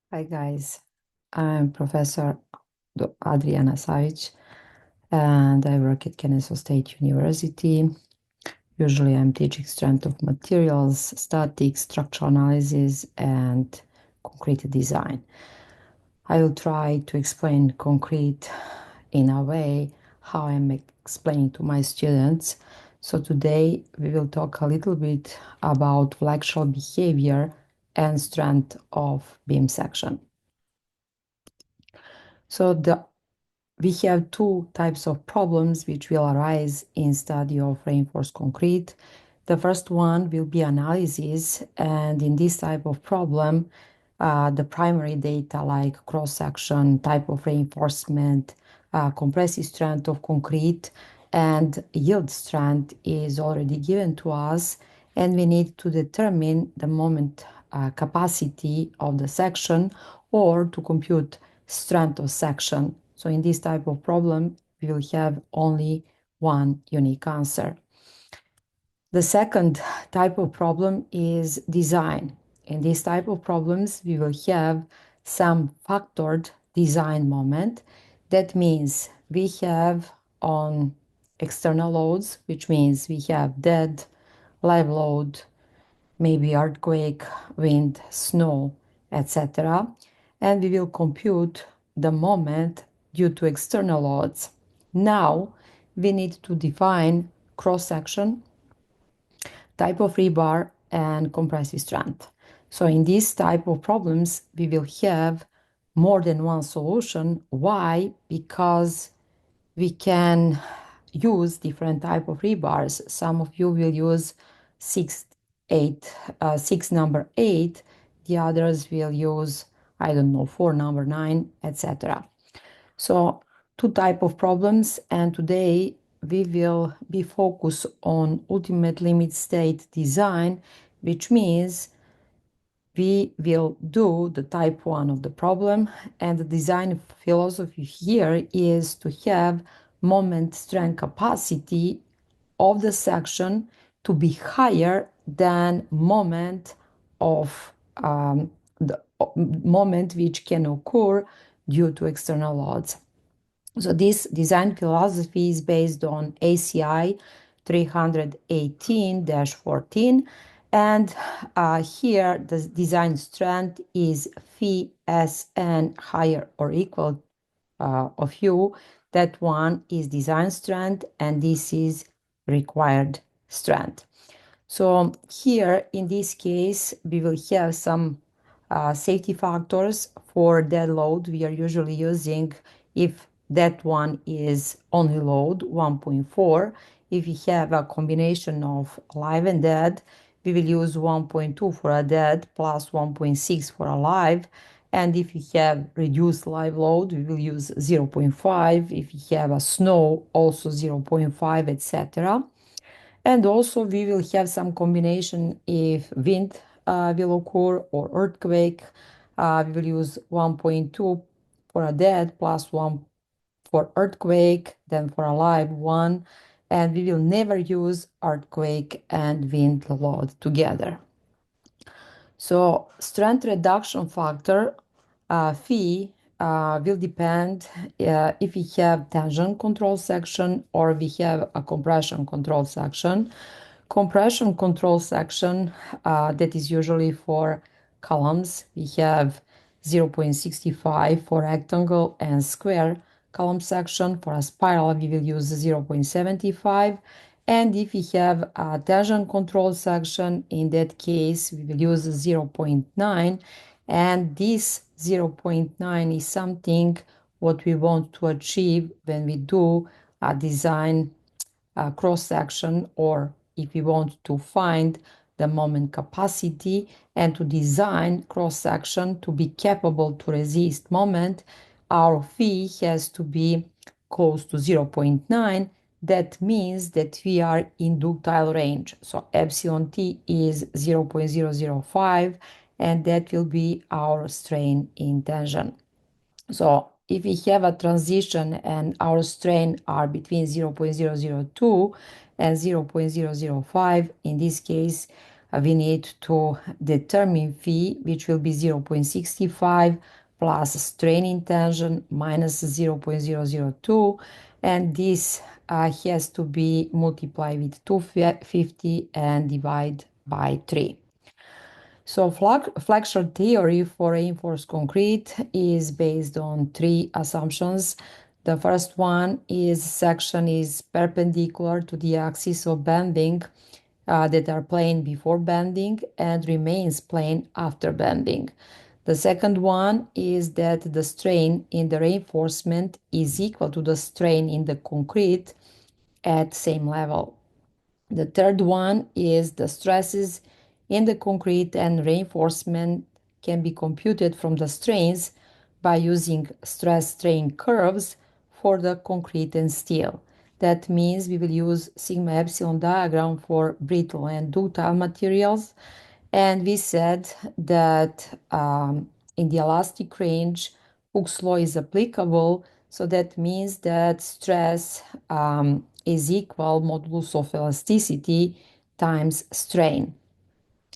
Hi guys, I'm Professor Adriana Savic and I work at Kennesaw State University. Usually I'm teaching strength of materials, statics, structural analysis, and concrete design. I will try to explain concrete in a way how I'm explaining to my students. So today we will talk a little bit about flexural behavior and strength of beam section. So we have two types of problems which will arise in study of reinforced concrete. The first one will be analysis, and in this type of problem, the primary data like cross-section, type of reinforcement, compressive strength of concrete, and yield strength is already given to us, and we need to determine the moment capacity of the section or to compute strength of section. So in this type of problem, we will have only one unique answer. The second type of problem is design. In this type of problems, we will have some factored design moment. That means we have on external loads, which means we have dead, live load, maybe earthquake, wind, snow, etc. And we will compute the moment due to external loads. Now we need to define cross-section, type of rebar, and compressive strength. So in this type of problems, we will have more than one solution. Why? Because we can use different type of rebars. Some of you will use 6 number 8. The others will use, I don't know, 4 number 9, etc. So two type of problems, and today we will be focused on ultimate limit state design, which means we will do the type 1 of the problem, and the design philosophy here is to have moment strength capacity of the section to be higher than moment of the moment which can occur due to external loads. So this design philosophy is based on ACI 318-14, and here the design strength is phi Sn higher or equal of u. That one is design strength, and this is required strength. So here, in this case, we will have some safety factors for dead load. We are usually using, if that one is only load, 1.4. If we have a combination of live and dead, we will use 1.2 for a dead plus 1.6 for a live. And if we have reduced live load, we will use 0.5. If we have a snow, also 0.5, etc. And also we will have some combination if wind will occur or earthquake. We will use 1.2 for a dead plus 1 for earthquake, then for a live 1. And we will never use earthquake and wind load together. So strength reduction factor phi will depend if we have tension control section or we have a compression control section. Compression control section that is usually for columns. We have 0.65 for rectangle and square column section. For a spiral, we will use 0.75. And if we have a tension control section, in that case, we will use 0.9. And this 0.9 is something what we want to achieve when we do a design cross-section, or if we want to find the moment capacity and to design cross-section to be capable to resist moment, our phi has to be close to 0.9. That means that we are in ductile range. So epsilon t is 0.005, and that will be our strain in tension. So if we have a transition and our strain are between 0.002 and 0.005, in this case, we need to determine phi, which will be 0.65 plus strain in tension minus 0.002, and this has to be multiplied with 250 and divide by 3. So flexure theory for reinforced concrete is based on three assumptions. The first one is section is perpendicular to the axis of bending that are plane before bending and remains plane after bending. The second one is that the strain in the reinforcement is equal to the strain in the concrete at same level. The third one is the stresses in the concrete and reinforcement can be computed from the strains by using stress strain curves for the concrete and steel. That means we will use sigma epsilon diagram for brittle and ductile materials. And we said that in the elastic range, Hooke's law is applicable. So that means that stress is equal modulus of elasticity times strain.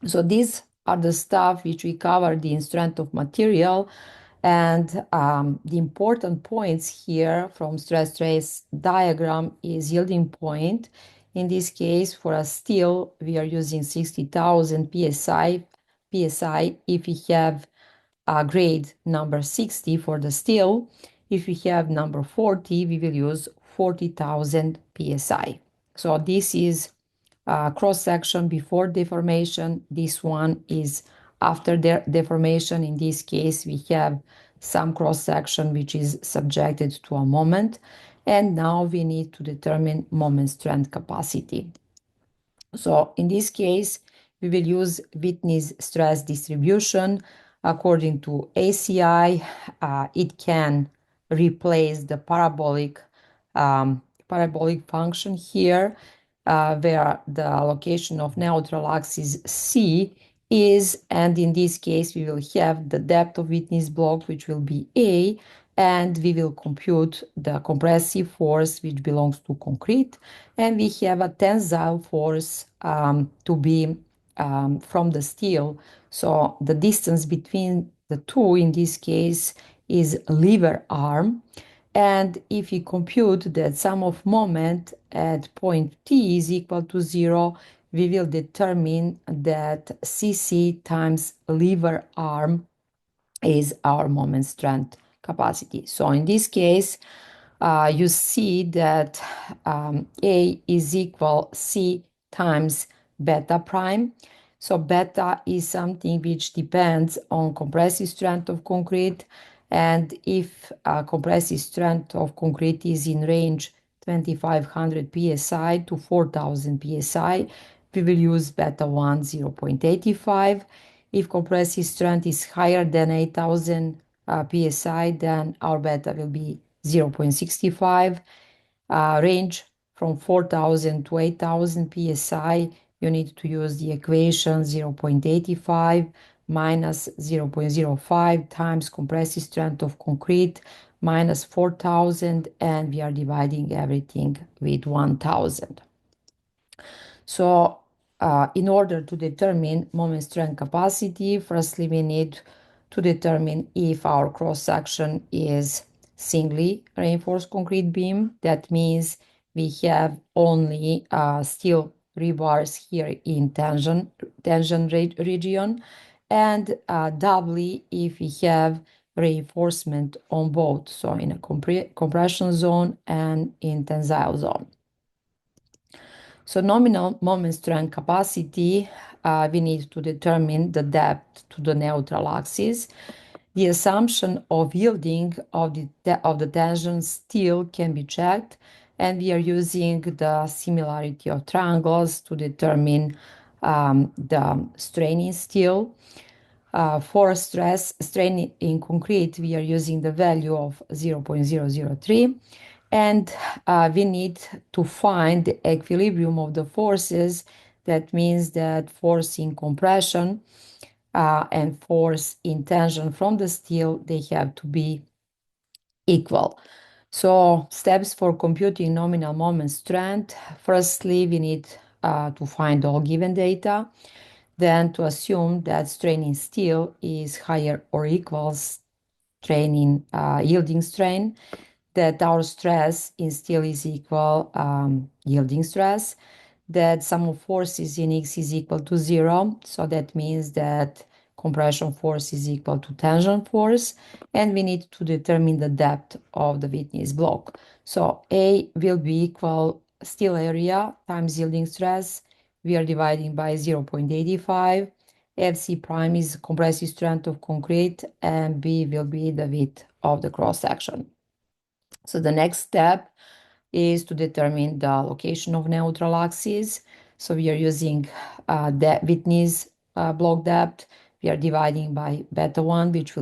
So these are the stuff which we covered in strength of material. And the important points here from stress-strain diagram is yielding point. In this case, for a steel, we are using 60,000 psi. If we have a grade number 60 for the steel, if we have number 40, we will use 40,000 psi. So this is cross section before deformation. This one is after deformation. In this case, we have some cross section which is subjected to a moment. And now we need to determine moment strength capacity. So in this case, we will use Whitney's stress distribution. According to ACI, it can replace the parabolic function here, where the location of neutral axis C is, and in this case, we will have the depth of Whitney's block, which will be A, and we will compute the compressive force, which belongs to concrete, and we have a tensile force to be from the steel. So the distance between the two in this case is lever arm. And if we compute that sum of moment at point T is equal to 0, we will determine that Cc times lever arm is our moment strength capacity. So in this case, you see that A is equal C times beta prime. So beta is something which depends on compressive strength of concrete. And if compressive strength of concrete is in range 2500 psi to 4000 psi, we will use beta 1 0.85. If compressive strength is higher than 8000 psi, then our beta will be 0.65. Range from 4000 to 8000 psi, you need to use the equation 0.85 minus 0.05 times compressive strength of concrete minus 4000, and we are dividing everything with 1000. So in order to determine moment strength capacity, firstly we need to determine if our cross section is singly reinforced concrete beam. That means we have only steel rebars here in tension region, and doubly if we have reinforcement on both, so in a compression zone and in tensile zone. So nominal moment strength capacity, we need to determine the depth to the neutral axis. The assumption of yielding of the tension still can be checked, and we are using the similarity of triangles to determine the strain in steel. For strain in concrete, we are using the value of 0.003, and we need to find the equilibrium of the forces. That means that force in compression and force in tension from the steel, they have to be equal. So steps for computing nominal moment strength. Firstly, we need to find all given data. then to assume that strain in steel is higher or equals strain in yielding strain, that our stress in steel is equal yielding stress, that sum of forces in X is equal to 0. So that means that compression force is equal to tension force, and we need to determine the depth of the witness block. So A will be equal steel area times yielding stress. We are dividing by 0.85. FC prime is compressive strength of concrete, and B will be the width of the cross section. So the next step is to determine the location of neutral axis. So we are using the witness block depth. We are dividing by beta 1, which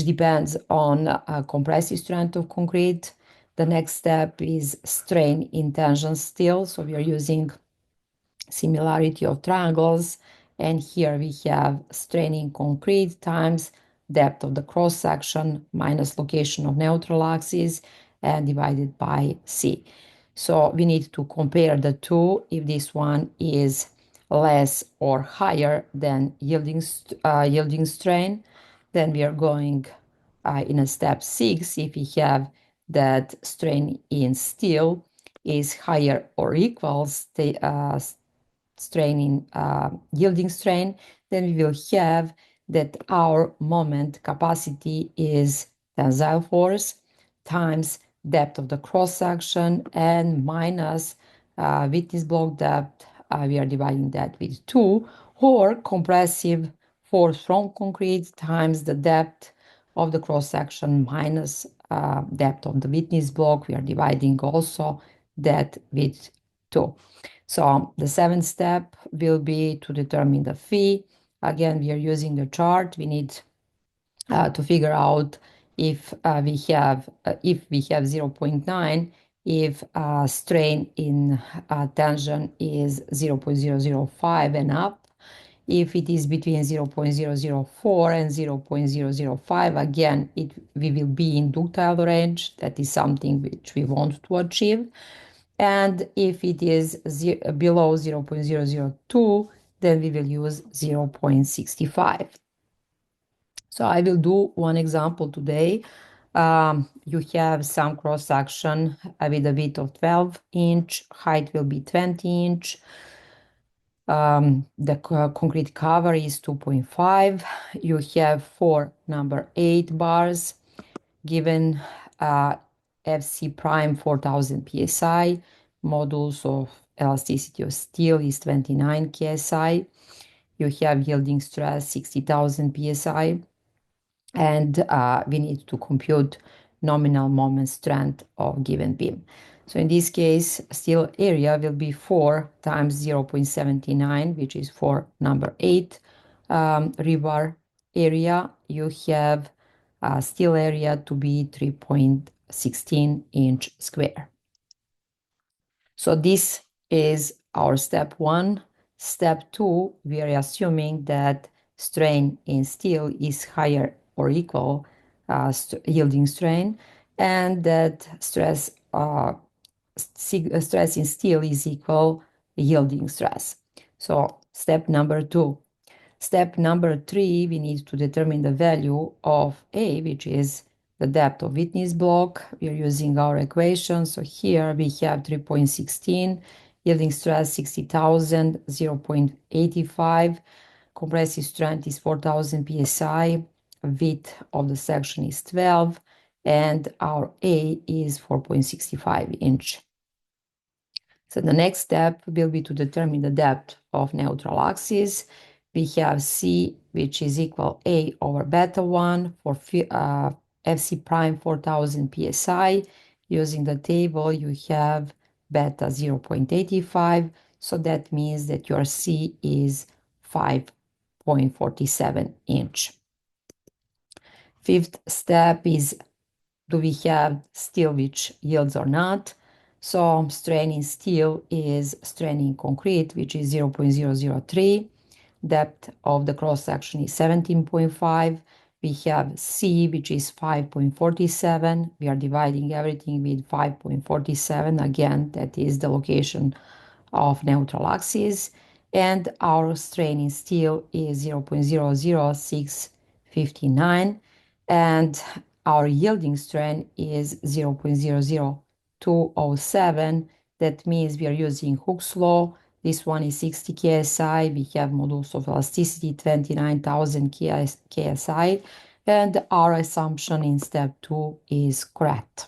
depends on compressive strength of concrete. The next step is strain in tension steel. So we are using similarity of triangles, and here we have straining concrete times depth of the cross section minus location of neutral axis and divided by C. So we need to compare the two. If this one is less or higher than yielding strain, then we are going in a step 6 if we have that strain in steel is higher or equals the strain in yielding strain, then we will have that our moment capacity is tensile force times depth of the cross section and minus witness block depth. We are dividing that with 2, or compressive force from concrete times the depth of the cross section minus depth of the witness block. We are dividing also that with 2. So the seventh step will be to determine the phi. Again, we are using the chart. We need to figure out if we have 0.9, if strain in tension is 0.005 and up. If it is between 0.004 and 0.005, again, we will be in ductile range. That is something which we want to achieve. And if it is below 0.002, then we will use 0.65. So I will do one example today. You have some cross section with a width of 12 inch, height will be 20 inch. The concrete cover is 2.5. You have 4 number 8 bars given FC prime 4000 psi, modulus of elasticity of steel is 29 psi. You have yielding stress 60,000 psi, and we need to compute nominal moment strength of given beam. So in this case, steel area will be 4 times 0.79, which is for number 8 rebar area. You have steel area to be 3.16 inch square. So this is our step 1. Step 2, we are assuming that strain in steel is higher or equal yielding strain, and that stress in steel is equal yielding stress. So step number 2. Step number 3, we need to determine the value of A, which is the depth of witness block. We are using our equation. So here we have 3.16, yielding stress 60,000, 0.85, compressive strength is 4,000 psi, width of the section is 12, and our A is 4.65 inch. So the next step will be to determine the depth of neutral axis. We have C, which is equal A over beta 1 for FC prime 4000 psi. Using the table, you have beta 0.85. So that means that your C is 5.47 inch. Fifth step is, do we have steel which yields or not? So strain in steel is strain in concrete, which is 0.003. Depth of the cross section is 17.5. We have C, which is 5.47. We are dividing everything with 5.47. Again, that is the location of neutral axis. and our strain in steel is 0.00659, and our yielding strain is 0.00207. That means we are using Hooke's law. This one is 60 KSI. We have modulus of elasticity 29,000 KSI, and our assumption in step 2 is correct.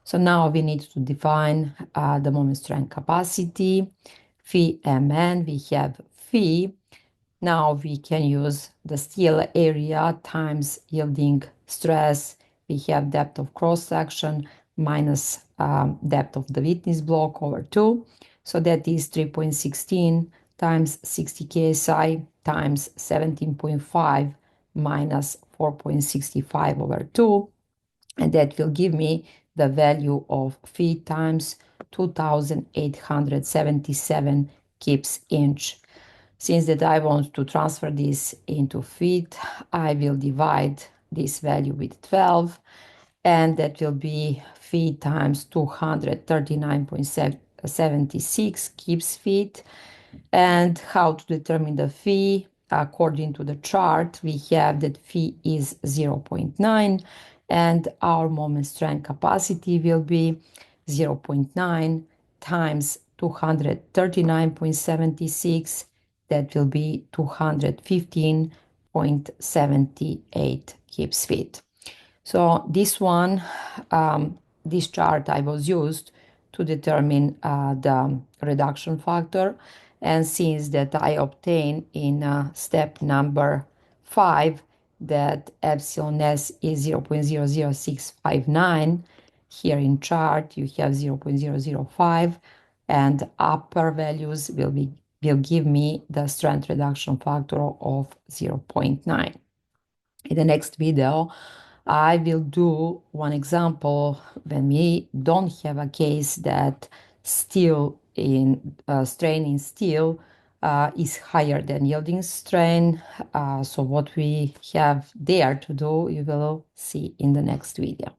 So now we need to define the moment strength capacity. Phi Mn, we have phi. Now we can use the steel area times yielding stress. We have depth of cross section minus depth of the witness block over 2. So that is 3.16 times 60 KSI times 17.5 minus 4.65 over 2. And that will give me the value of phi times 2,877 kips inch. Since that I want to transfer this into feet, I will divide this value with 12, and that will be feet times 239.76 kips feet. And how to determine the phi? According to the chart, we have that phi is 0.9, and our moment strength capacity will be 0.9 times 239.76. That will be 215.78 kips feet. So this one, this chart I was used to determine the reduction factor. And since that I obtain in step number 5 that epsilon s is 0.00659, here in chart you have 0.005, and upper values will give me the strength reduction factor of 0.9. In the next video, I will do one example when we don't have a case that steel in strain in steel is higher than yielding strain. So what we have there to do, you will see in the next video.